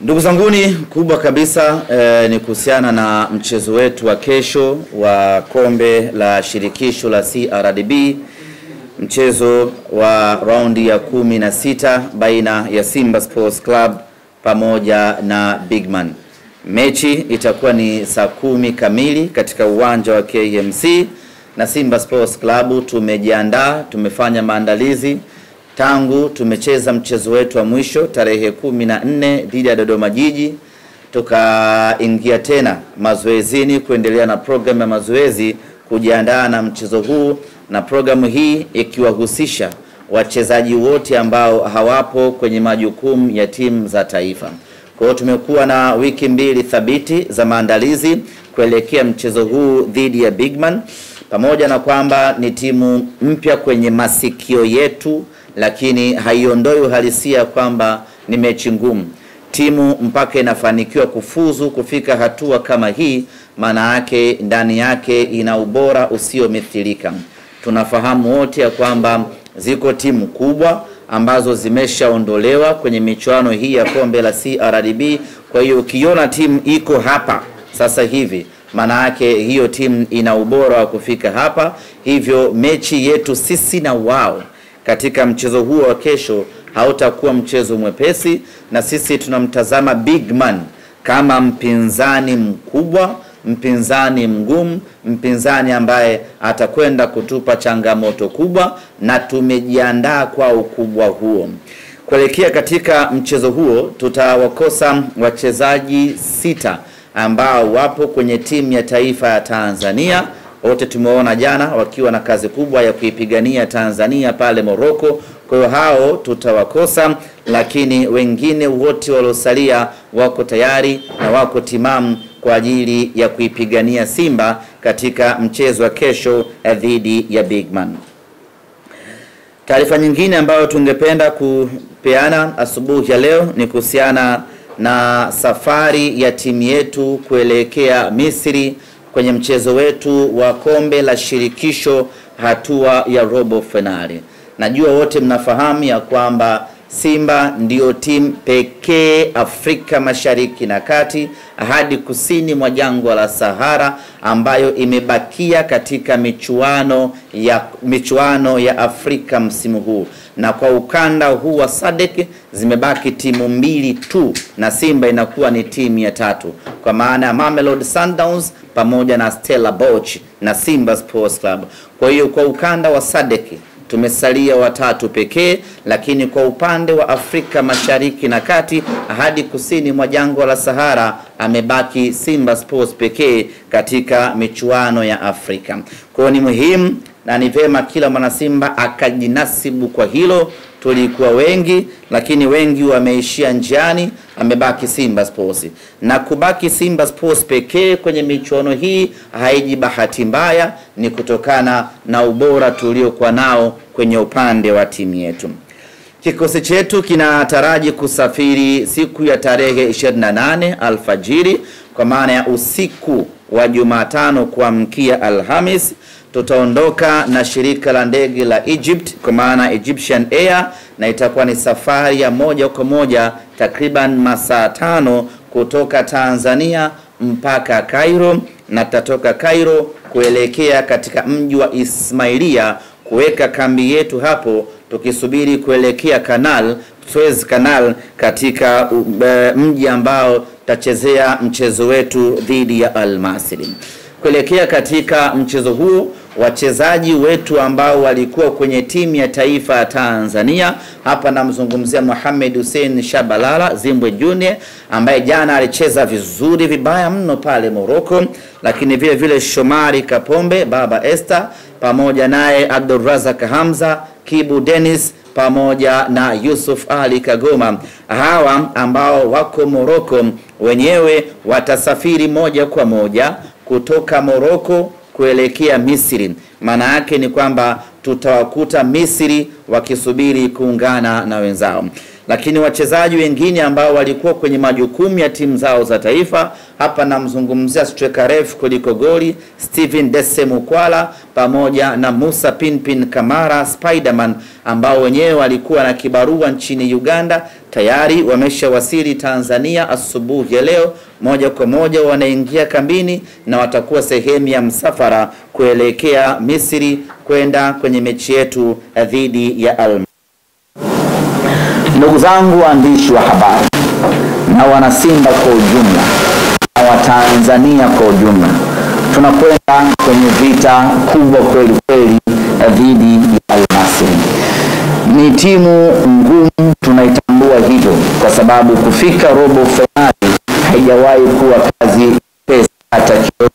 Ndugu zanguni, kubwa kabisa ni kuhusiana na mchezo wetu wa kesho wa kombe la shirikisho la CRDB, mchezo wa raundi ya 16 baina ya Simba Sports Club pamoja na Bigman. Mechi itakuwa ni saa 10 kamili katika uwanja wa KMC, na Simba Sports Club tumejiandaa, tumefanya maandalizi tangu tumecheza mchezo wetu wa mwisho tarehe 14 dhidi ya Dodoma Jiji. Tukaingia tena mazoezini kuendelea na programu ya mazoezi kujiandaa na mchezo huu, na programu hii ikiwahusisha wachezaji wote ambao hawapo kwenye majukumu ya timu za taifa. Kwa hiyo tumekuwa na wiki mbili thabiti za maandalizi kuelekea mchezo huu dhidi ya Bigman, pamoja na kwamba ni timu mpya kwenye masikio yetu, lakini haiondoi uhalisia kwamba ni mechi ngumu. Timu mpaka inafanikiwa kufuzu kufika hatua kama hii, maana yake ndani yake ina ubora usiomithilika. Tunafahamu wote ya kwamba ziko timu kubwa ambazo zimeshaondolewa kwenye michuano hii ya kombe la CRDB. Kwa hiyo ukiona timu iko hapa sasa hivi, maana yake hiyo timu ina ubora wa kufika hapa. Hivyo mechi yetu sisi na wao katika mchezo huo wa kesho hautakuwa mchezo mwepesi, na sisi tunamtazama Bigman kama mpinzani mkubwa, mpinzani mgumu, mpinzani ambaye atakwenda kutupa changamoto kubwa, na tumejiandaa kwa ukubwa huo. Kuelekea katika mchezo huo tutawakosa wachezaji 6 ambao wapo kwenye timu ya taifa ya Tanzania. Wote tumeona jana wakiwa na kazi kubwa ya kuipigania Tanzania pale Morocco. Kwa hiyo hao tutawakosa, lakini wengine wote waliosalia wako tayari na wako timamu kwa ajili ya kuipigania Simba katika mchezo wa kesho dhidi ya Bigman. Taarifa nyingine ambayo tungependa kupeana asubuhi ya leo ni kuhusiana na safari ya timu yetu kuelekea Misri kwenye mchezo wetu wa kombe la shirikisho hatua ya robo finali. Najua wote mnafahamu ya kwamba Simba ndio timu pekee Afrika Mashariki na Kati hadi kusini mwa jangwa la Sahara ambayo imebakia katika michuano ya Afrika msimu huu. Na kwa ukanda huu wa SADC zimebaki timu 2 tu, na Simba inakuwa ni timu ya 3, kwa maana ya Mamelodi Sundowns pamoja na Stella Boch na Simba Sports Club. Kwa hiyo kwa ukanda wa SADC tumesalia 3 pekee, lakini kwa upande wa Afrika Mashariki na Kati hadi kusini mwa jangwa la Sahara amebaki Simba Sports pekee katika michuano ya Afrika. Kwa hiyo ni muhimu na ni vema kila mwana Simba akajinasibu kwa hilo. Tulikuwa wengi, lakini wengi wameishia njiani, amebaki Simba Sports. Na kubaki Simba Sports pekee kwenye michuano hii haiji bahati mbaya, ni kutokana na ubora tuliokuwa nao kwenye upande wa timu yetu. Kikosi chetu kinataraji kusafiri siku ya tarehe 28 alfajiri, kwa maana ya usiku wa Jumatano kuamkia Alhamis. Tutaondoka na shirika la ndege la Egypt kwa maana Egyptian Air, na itakuwa ni safari ya moja kwa moja takriban masaa 5 kutoka Tanzania mpaka Cairo, na tutatoka Cairo kuelekea katika mji wa Ismailia kuweka kambi yetu hapo, tukisubiri kuelekea Suez Canal katika mji ambao tutachezea mchezo wetu dhidi ya Al Masry. Kuelekea katika mchezo huu, wachezaji wetu ambao walikuwa kwenye timu ya taifa ya Tanzania, hapa namzungumzia Mohamed Hussein Shabalala Zimbwe Junior ambaye jana alicheza vizuri vibaya mno pale Morocco, lakini vile vile Shomari Kapombe, Baba Esther, pamoja naye Abdulrazak Hamza, Kibu Dennis, pamoja na Yusuf Ali Kagoma. Hawa ambao wako Morocco wenyewe watasafiri moja kwa moja kutoka Morocco kuelekea Misri. Maana yake ni kwamba tutawakuta Misri wakisubiri kuungana na wenzao. lakini wachezaji wengine ambao walikuwa kwenye majukumu ya timu zao za taifa, hapa namzungumzia striker ref kuliko goli Steven Dese Mukwala pamoja na Musa Pinpin Kamara Spiderman, ambao wenyewe walikuwa na kibarua nchini Uganda, tayari wameshawasili Tanzania asubuhi ya leo. Moja kwa moja wanaingia kambini na watakuwa sehemu ya msafara kuelekea Misri kwenda kwenye mechi yetu dhidi ya Al. Ndugu zangu waandishi wa habari na wanasimba kwa ujumla na Watanzania kwa ujumla, tunakwenda kwenye vita kubwa kweli kweli dhidi ya Al Masry. Ni timu ngumu, tunaitambua hivyo, kwa sababu kufika robo finali haijawahi kuwa kazi pesa hata kidogo.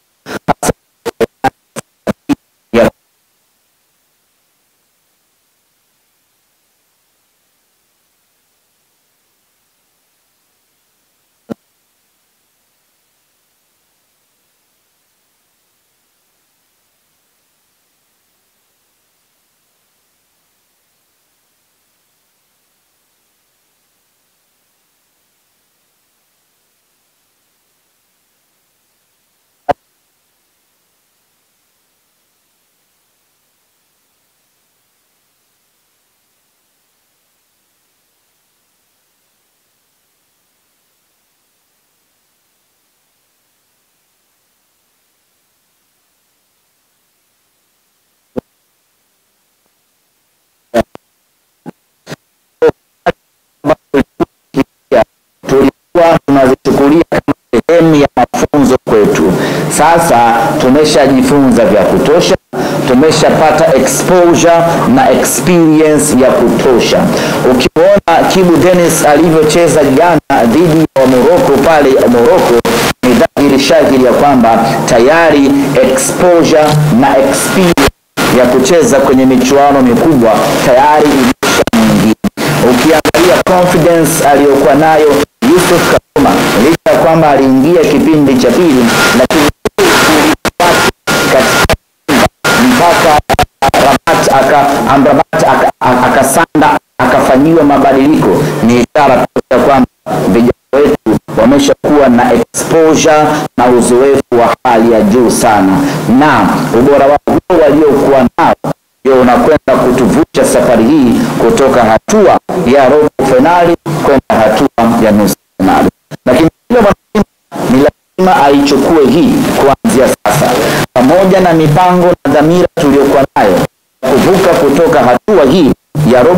Tunazichukulia kama sehemu ya mafunzo kwetu. Sasa tumeshajifunza vya kutosha, tumeshapata exposure na experience ya kutosha. Ukiona Kibu Dennis alivyocheza jana dhidi ya Morocco pale Morocco, ni dhahiri shahiri ya kwamba tayari exposure na experience ya kucheza kwenye michuano mikubwa tayari imeshaingia. Ukiangalia confidence aliyokuwa nayo Yusuf Kagoma, licha kwamba aliingia kipindi cha pili, lakini mpaka Amrabat akasanda akafanyiwa mabadiliko, ni ishara ya kwamba vijana wetu wameshakuwa na exposure na uzoefu wa hali ya juu sana, na ubora wao waliokuwa nao ndio unakwenda kutuvusha safari hii kutoka hatua ya robo finali kwenda hatua ya nusu finali. Lakini ni lazima aichukue hii kuanzia sasa, pamoja na mipango na dhamira tuliyokuwa nayo kuvuka kutoka hatua hii ya robo